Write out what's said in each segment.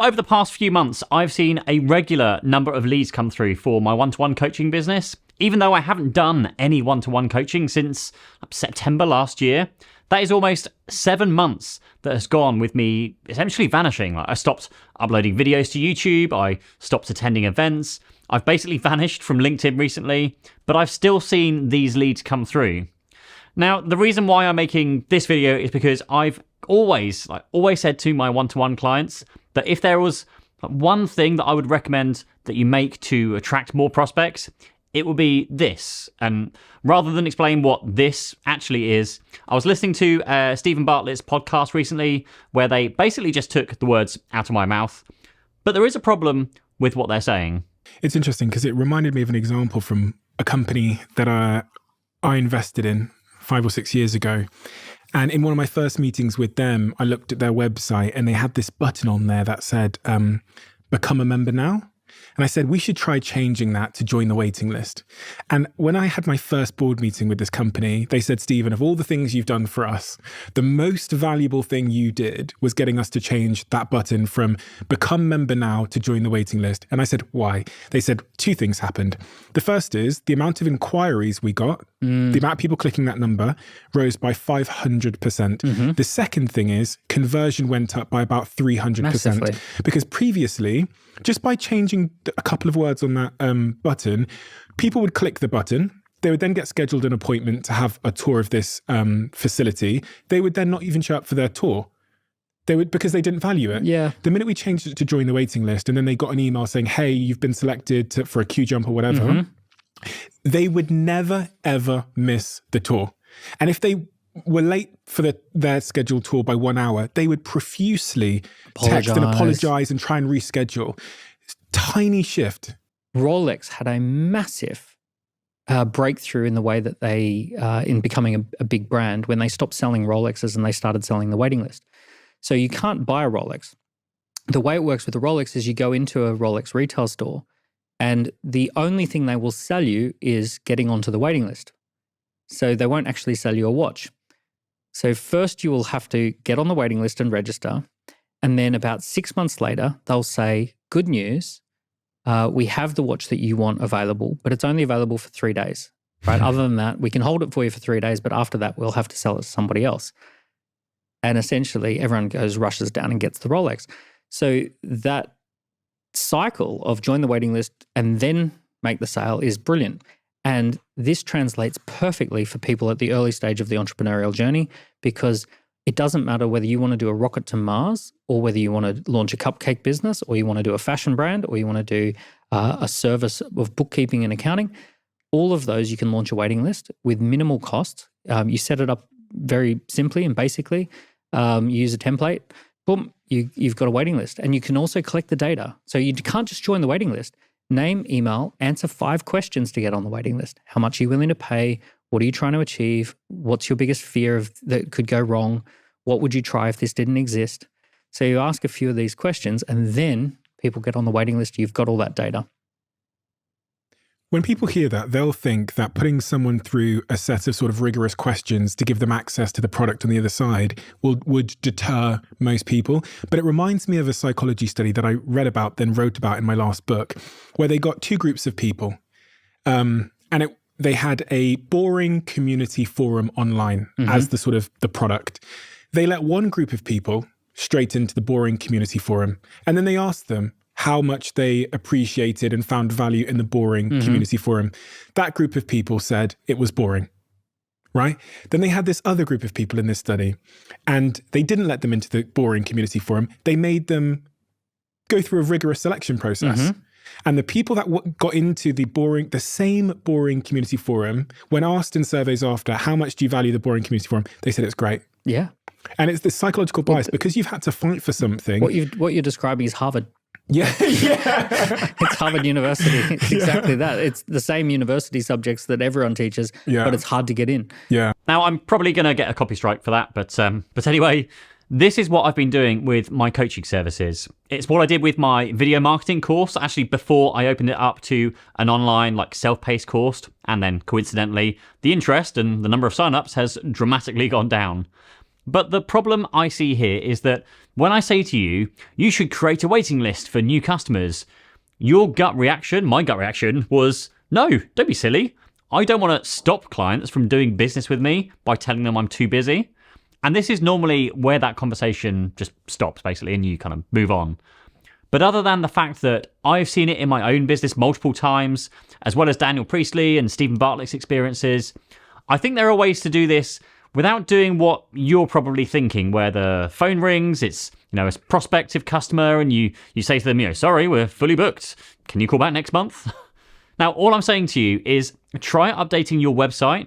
Over the past few months, I've seen a regular number of leads come through for my one-to-one coaching business. Even though I haven't done any one-to-one coaching since September last year, that is almost 7 months that has gone with me essentially vanishing. I stopped uploading videos to YouTube, I stopped attending events, I've basically vanished from LinkedIn recently, but I've still seen these leads come through. Now, the reason why I'm making this video is because I've always said to my one-to-one clients that if there was one thing that I would recommend that you make to attract more prospects, it would be this. And rather than explain what this actually is, I was listening to Stephen Bartlett's podcast recently where they basically just took the words out of my mouth. But there is a problem with what they're saying. It's interesting because it reminded me of an example from a company that I invested in 5 or 6 years ago. And in one of my first meetings with them, I looked at their website and they had this button on there that said, become a member now. And I said, we should try changing that to join the waiting list. And when I had my first board meeting with this company, they said, Stephen, of all the things you've done for us, the most valuable thing you did was getting us to change that button from become member now to join the waiting list. And I said, why? They said 2 things happened. The first is the amount of inquiries we got, the amount of people clicking that number rose by 500%. The second thing is conversion went up by about 300%. Massively. Because previously, just by changing a couple of words on that button, people would click the button. They would then get scheduled an appointment to have a tour of this facility. They would then not even show up for their tour. They would, because they didn't value it. Yeah. The minute we changed it to join the waiting list, and then they got an email saying, hey, you've been selected for a queue jump or whatever, they would never, ever miss the tour. And if they were late for their scheduled tour by 1 hour, they would profusely text and apologize and try and reschedule. Tiny shift. Rolex had a massive breakthrough in the way that they, in becoming a big brand, when they stopped selling Rolexes and they started selling the waiting list. So you can't buy a Rolex. The way it works with a Rolex is you go into a Rolex retail store and the only thing they will sell you is getting onto the waiting list. So they won't actually sell you a watch. So first you will have to get on the waiting list and register. And then about 6 months later, they'll say, good news, we have the watch that you want available, but it's only available for 3 days, right? Other than that, we can hold it for you for 3 days, but after that, we'll have to sell it to somebody else. And essentially everyone rushes down and gets the Rolex. So that cycle of join the waiting list and then make the sale is brilliant. And this translates perfectly for people at the early stage of the entrepreneurial journey, because it doesn't matter whether you want to do a rocket to Mars or whether you want to launch a cupcake business or you want to do a fashion brand or you want to do a service of bookkeeping and accounting. All of those you can launch a waiting list with minimal cost. You set it up very simply and basically. You use a template. Boom, you've got a waiting list. And you can also collect the data. So you can't just join the waiting list. Name, email, answer 5 questions to get on the waiting list. How much are you willing to pay? What are you trying to achieve? What's your biggest fear that could go wrong? What would you try if this didn't exist? So you ask a few of these questions and then people get on the waiting list. You've got all that data. When people hear that, they'll think that putting someone through a set of sort of rigorous questions to give them access to the product on the other side would deter most people. But it reminds me of a psychology study that I read about, then wrote about in my last book, where they got 2 groups of people. They had a boring community forum online as the sort of the product. They let one group of people straight into the boring community forum. And then they asked them how much they appreciated and found value in the boring community forum. That group of people said it was boring, right? Then they had this other group of people in this study and they didn't let them into the boring community forum. They made them go through a rigorous selection process. And the people that got into the same boring community forum, when asked in surveys after, how much do you value the boring community forum? They said it's great. Yeah. And it's this psychological bias because you've had to fight for something. What you're describing is Harvard. Yeah. It's Harvard University. It's exactly that. It's the same university subjects that everyone teaches, but it's hard to get in. Yeah. Now, I'm probably going to get a copy strike for that, but anyway, this is what I've been doing with my coaching services. It's what I did with my video marketing course, actually before I opened it up to an online self-paced course. And then coincidentally, the interest and the number of signups has dramatically gone down. But the problem I see here is that when I say to you, you should create a waiting list for new customers, your gut reaction, my gut reaction was, no, don't be silly. I don't want to stop clients from doing business with me by telling them I'm too busy. And this is normally where that conversation just stops, basically, and you kind of move on. But other than the fact that I've seen it in my own business multiple times, as well as Daniel Priestley and Stephen Bartlett's experiences, I think there are ways to do this without doing what you're probably thinking, where the phone rings, it's a prospective customer, and you say to them, sorry, we're fully booked. Can you call back next month? Now, all I'm saying to you is try updating your website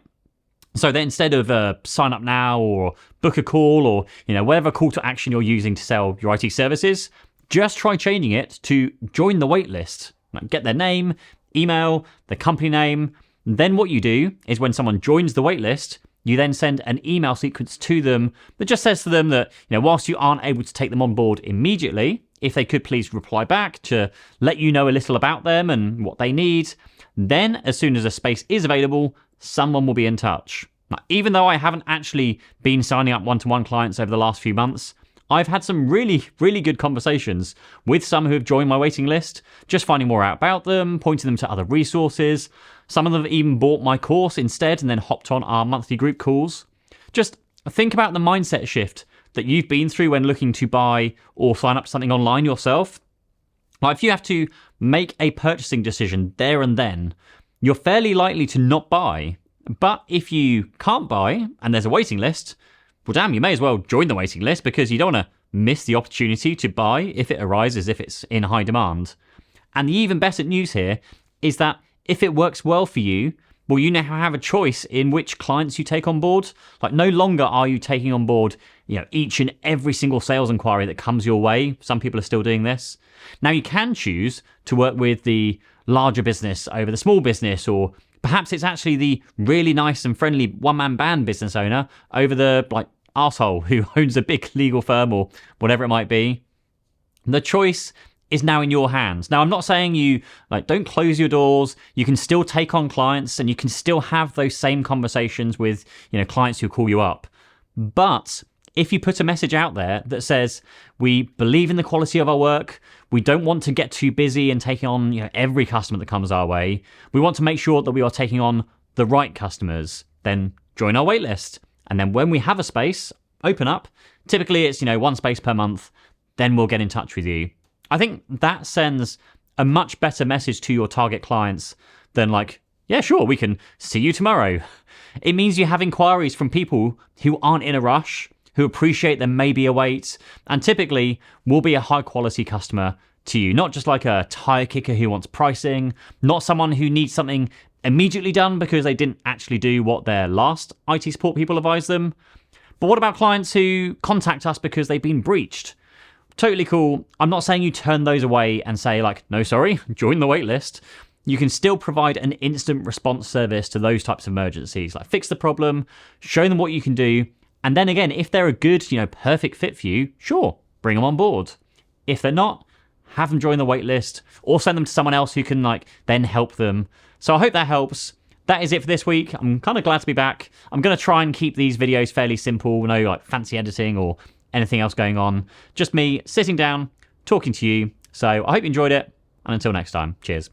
so that instead of sign up now or book a call or whatever call to action you're using to sell your IT services, just try changing it to join the waitlist. Get their name, email, the company name. Then what you do is when someone joins the waitlist, you then send an email sequence to them that just says to them that, whilst you aren't able to take them on board immediately, if they could please reply back to let you know a little about them and what they need, then as soon as a space is available, someone will be in touch. Now, even though I haven't actually been signing up one-to-one clients over the last few months, I've had some really, really good conversations with some who have joined my waiting list, just finding more out about them, pointing them to other resources. Some of them have even bought my course instead and then hopped on our monthly group calls. Just think about the mindset shift that you've been through when looking to buy or sign up to something online yourself. Like if you have to make a purchasing decision there and then, you're fairly likely to not buy. But if you can't buy and there's a waiting list, well, damn, you may as well join the waiting list because you don't want to miss the opportunity to buy if it arises, if it's in high demand. And the even better news here is that if it works well for you, well, you now have a choice in which clients you take on board. Like no longer are you taking on board, each and every single sales inquiry that comes your way. Some people are still doing this. Now you can choose to work with the larger business over the small business, or perhaps it's actually the really nice and friendly one-man band business owner over the arsehole who owns a big legal firm or whatever it might be. The choice is now in your hands. Now, I'm not saying you don't close your doors. You can still take on clients and you can still have those same conversations with, clients who call you up. But if you put a message out there that says, we believe in the quality of our work, we don't want to get too busy and taking on, every customer that comes our way. We want to make sure that we are taking on the right customers. Then join our waitlist. And then when we have a space, open up. Typically it's, one space per month. Then we'll get in touch with you. I think that sends a much better message to your target clients than yeah, sure, we can see you tomorrow. It means you have inquiries from people who aren't in a rush, who appreciate there may be a wait, and typically will be a high quality customer to you. Not just like a tire kicker who wants pricing, not someone who needs something immediately done because they didn't actually do what their last IT support people advised them. But what about clients who contact us because they've been breached? Totally cool. I'm not saying you turn those away and say no, sorry, join the waitlist. You can still provide an instant response service to those types of emergencies, fix the problem, show them what you can do. And then again, if they're a good, perfect fit for you, sure, bring them on board. If they're not, have them join the waitlist or send them to someone else who can then help them. So I hope that helps. That is it for this week. I'm kind of glad to be back. I'm going to try and keep these videos fairly simple, no fancy editing or anything else going on. Just me sitting down, talking to you. So I hope you enjoyed it. And until next time, cheers.